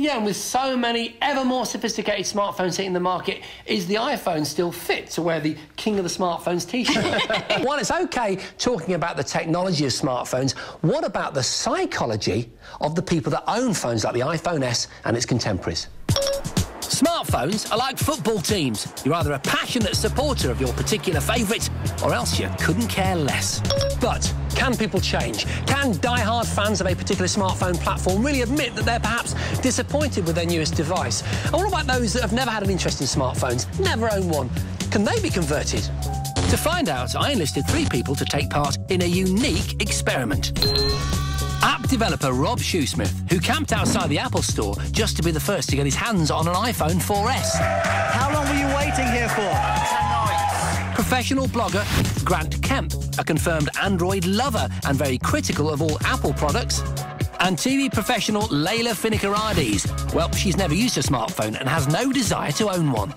Yeah, and with so many ever more sophisticated smartphones hitting the market, is the iPhone still fit to wear the King of the Smartphones T-shirt? While it's OK talking about the technology of smartphones, what about the psychology of the people that own phones like the iPhone S and its contemporaries? Smartphones are like football teams. You're either a passionate supporter of your particular favourite, or else you couldn't care less. But can people change? Can die-hard fans of a particular smartphone platform really admit that they're perhaps disappointed with their newest device? And what about those that have never had an interest in smartphones, never owned one? Can they be converted? To find out, I enlisted 3 people to take part in a unique experiment. App developer Rob Shoesmith, who camped outside the Apple Store just to be the first to get his hands on an iPhone 4S. How long were you waiting here for? 10 nights. Professional blogger Grant Kemp, a confirmed Android lover and very critical of all Apple products. And TV professional Layla Finickerades. Well, she's never used a smartphone and has no desire to own one.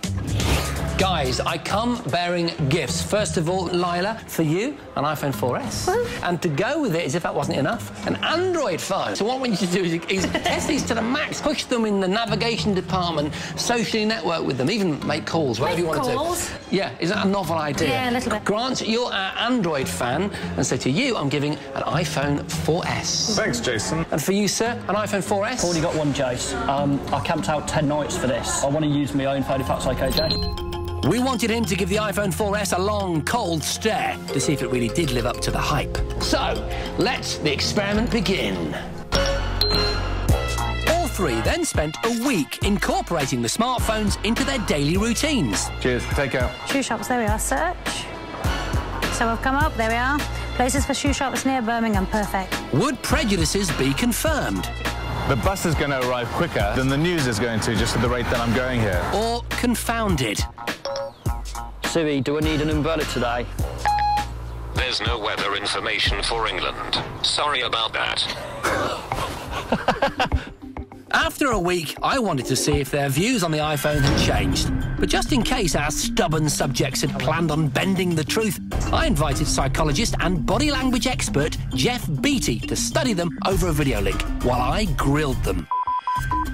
Guys, I come bearing gifts. First of all, Lila, for you, an iPhone 4S. And to go with it, as if that wasn't enough, an Android phone. So what I want you to do is test these to the max, push them in the navigation department, socially network with them, even make calls, whatever you want to do. Yeah, is that a novel idea? Yeah, a little bit. Grant, you're an Android fan, and so to you, I'm giving an iPhone 4S. Thanks, Jason. And for you, sir, an iPhone 4S? I've already got one, Jace. I camped out 10 nights for this. I want to use my own phone, if that's OK, Jay. We wanted him to give the iPhone 4S a long, cold stare to see if it really did live up to the hype. So, let the experiment begin. All 3 then spent a week incorporating the smartphones into their daily routines. Cheers, take care. Shoe shops, there we are, search. So I've come up, there we are. Places for shoe shops near Birmingham, perfect. Would prejudices be confirmed? The bus is going to arrive quicker than the news is going to, just at the rate that I'm going here. Or confounded? Siri, do I need an umbrella today? There's no weather information for England. Sorry about that. After a week, I wanted to see if their views on the iPhone had changed. But just in case our stubborn subjects had planned on bending the truth, I invited psychologist and body language expert Jeff Beattie to study them over a video link while I grilled them.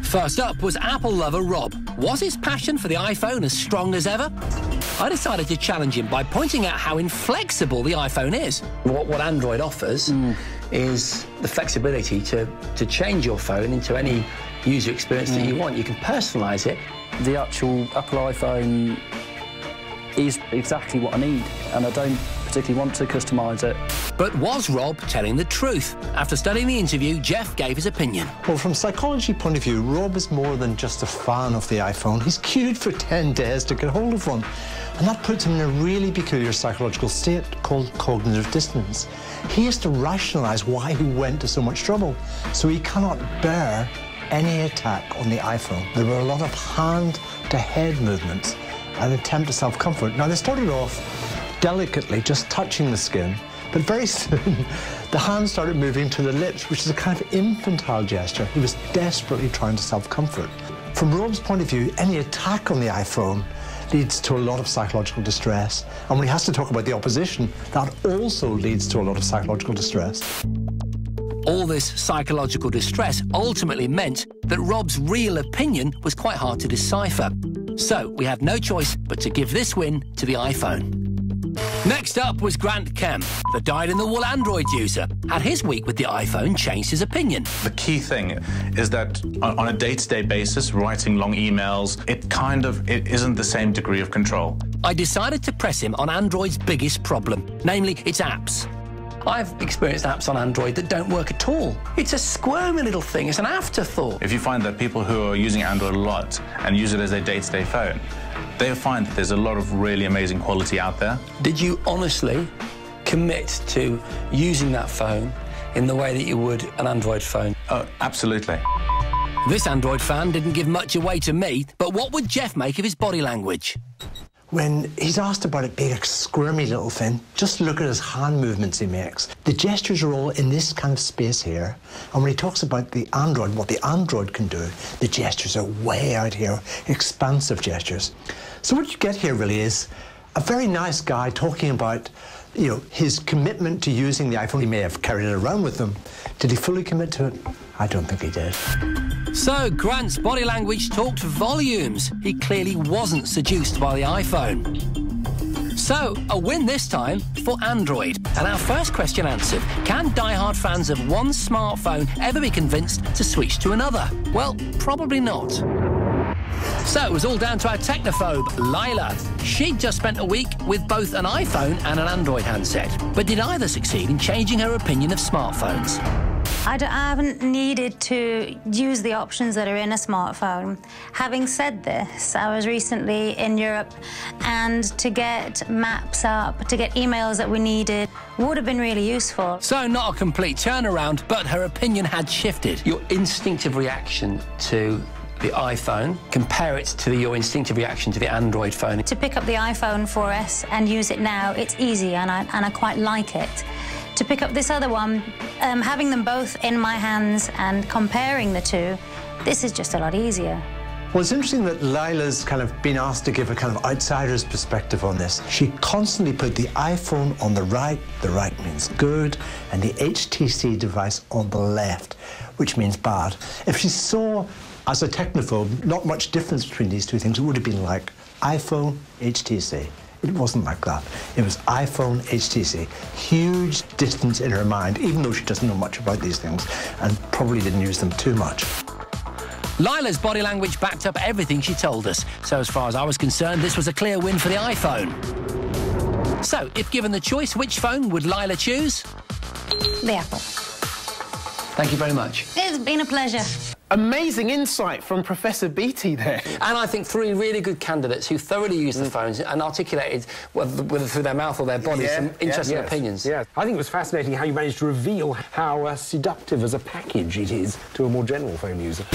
First up was Apple lover Rob. Was his passion for the iPhone as strong as ever? I decided to challenge him by pointing out how inflexible the iPhone is. What Android offers is the flexibility to change your phone into any user experience that you want. You can personalise it. The actual Apple iPhone is exactly what I need, and I don't particularly want to customise it. But was Rob telling the truth? After studying the interview, Jeff gave his opinion. Well, from a psychology point of view, Rob is more than just a fan of the iPhone. He's queued for 10 days to get hold of one. And that puts him in a really peculiar psychological state called cognitive dissonance. He has to rationalise why he went to so much trouble. So he cannot bear any attack on the iPhone. There were a lot of hand-to-head movements, an attempt to self-comfort. Now, they started off delicately, just touching the skin, but very soon the hand started moving to the lips, which is a kind of infantile gesture. He was desperately trying to self-comfort. From Rob's point of view, any attack on the iPhone leads to a lot of psychological distress. And when he has to talk about the opposition, that also leads to a lot of psychological distress. All this psychological distress ultimately meant that Rob's real opinion was quite hard to decipher. So we had no choice but to give this win to the iPhone. Next up was Grant Kemp, the dyed-in-the-wool Android user. Had his week with the iPhone changed his opinion? The key thing is that on a day-to-day basis, writing long emails, it isn't the same degree of control. I decided to press him on Android's biggest problem, namely its apps. I've experienced apps on Android that don't work at all. It's a squirmy little thing, it's an afterthought. If you find that people who are using Android a lot and use it as their day-to-day phone, they'll find that there's a lot of really amazing quality out there. Did you honestly commit to using that phone in the way that you would an Android phone? Oh, absolutely. This Android fan didn't give much away to me, but what would Jeff make of his body language? When he's asked about it being a squirmy little thing, just look at his hand movements he makes. The gestures are all in this kind of space here. And when he talks about the Android, what the Android can do, the gestures are way out here, expansive gestures. So what you get here really is a very nice guy talking about, you know, his commitment to using the iPhone. He may have carried it around with him. Did he fully commit to it? I don't think he did. So, Grant's body language talked volumes. He clearly wasn't seduced by the iPhone. So, a win this time for Android. And our first question answered, can die-hard fans of one smartphone ever be convinced to switch to another? Well, probably not. So, it was all down to our technophobe, Lila. She'd just spent a week with both an iPhone and an Android handset. But did either succeed in changing her opinion of smartphones? I haven't needed to use the options that are in a smartphone. Having said this, I was recently in Europe, and to get maps up, to get emails that we needed, would have been really useful. So not a complete turnaround, but her opinion had shifted. Your instinctive reaction to the iPhone, compare it to your instinctive reaction to the Android phone. To pick up the iPhone 4S and use it now, it's easy, and I quite like it. To pick up this other one, having them both in my hands and comparing the two, this is just a lot easier. Well, it's interesting that Lila's kind of been asked to give a kind of outsider's perspective on this. She constantly put the iPhone on the right means good, and the HTC device on the left, which means bad. If she saw, as a technophobe, not much difference between these two things, it would have been like iPhone, HTC. It wasn't like that. It was iPhone, HTC. Huge distance in her mind, even though she doesn't know much about these things and probably didn't use them too much. Lila's body language backed up everything she told us. So as far as I was concerned, this was a clear win for the iPhone. So, if given the choice, which phone would Lila choose? The Apple. Thank you very much. It's been a pleasure. Amazing insight from Professor Beattie there. And I think three really good candidates who thoroughly used the phones and articulated, whether through their mouth or their bodies, some interesting opinions. Yeah, I think it was fascinating how you managed to reveal how seductive as a package it is to a more general phone user.